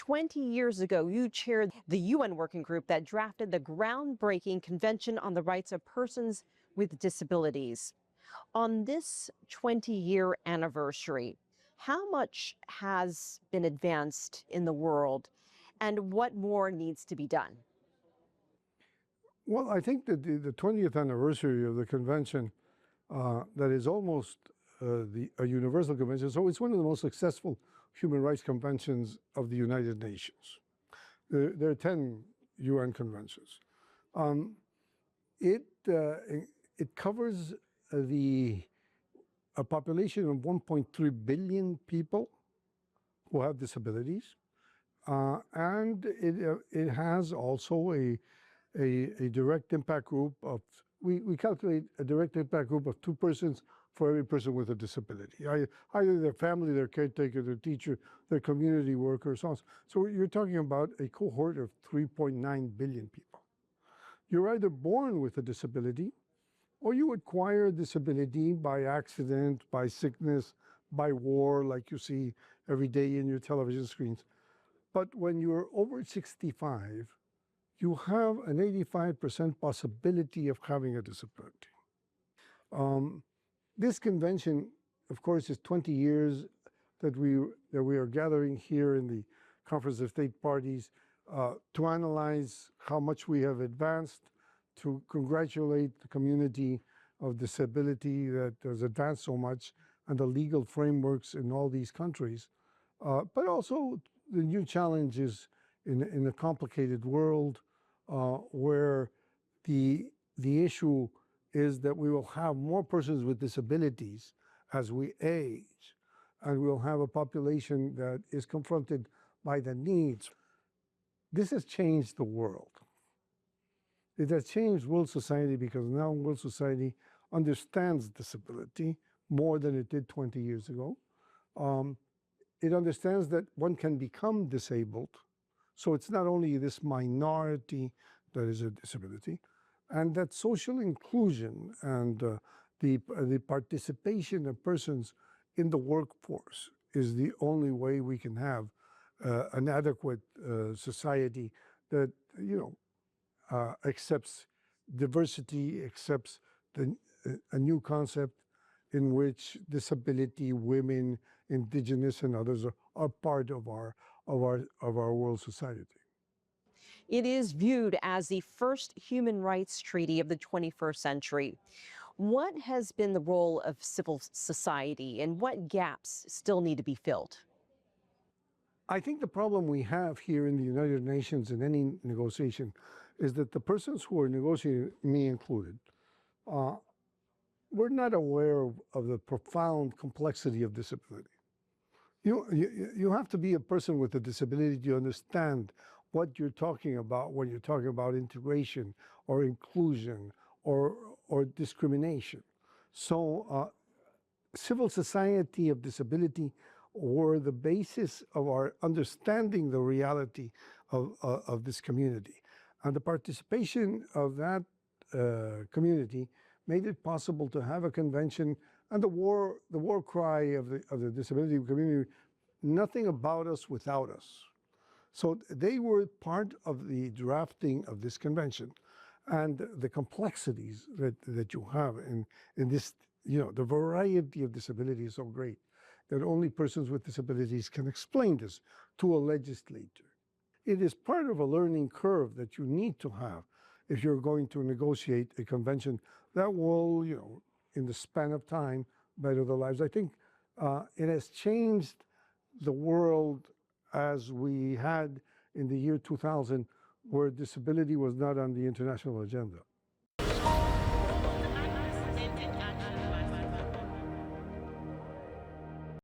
20 years ago, you chaired the UN working group that drafted the groundbreaking Convention on the Rights of Persons with Disabilities. On this 20-year anniversary, how much has been advanced in the world and what more needs to be done? Well, I think that the 20th anniversary of the convention, that is almost a universal convention, so it's one of the most successful human rights conventions of the United Nations. There are 10 UN conventions. It covers a population of 1.3 billion people who have disabilities, and it has also a direct impact group of, we calculate a direct impact group of 2 persons for every person with a disability. Either their family, their caretaker, their teacher, their community worker, so on. So you're talking about a cohort of 3.9 billion people. You're either born with a disability, or you acquire a disability by accident, by sickness, by war, like you see every day in your television screens. But when you're over 65, you have an 85% possibility of having a disability. This convention, of course, is 20 years that we are gathering here in the Conference of State Parties to analyze how much we have advanced, to congratulate the community of disability that has advanced so much, and the legal frameworks in all these countries, but also the new challenges in a complicated world where the issue is that we will have more persons with disabilities as we age, and we'll have a population that is confronted by the needs. This has changed the world. It has changed world society because now world society understands disability more than it did 20 years ago. It understands that one can become disabled, so it's not only this minority that is a disability, and that social inclusion and the participation of persons in the workforce is the only way we can have an adequate society that, accepts diversity, accepts a new concept in which disability, women, indigenous, and others are part of our world society. It is viewed as the first human rights treaty of the 21st century. What has been the role of civil society and what gaps still need to be filled? I think the problem we have here in the United Nations in any negotiation is that the persons who are negotiating, me included, we're not aware of the profound complexity of disability. You have to be a person with a disability to understand what you're talking about when you're talking about integration or inclusion or discrimination. So civil society of disability were the basis of our understanding the reality of this community. And the participation of that community made it possible to have a convention, and the war cry of the disability community, nothing about us without us. So they were part of the drafting of this convention, and the complexities that you have in this, the variety of disability is so great that only persons with disabilities can explain this to a legislator. It is part of a learning curve that you need to have if you're going to negotiate a convention that will, in the span of time, better the lives. I think it has changed the world as we had in the year 2000, where disability was not on the international agenda.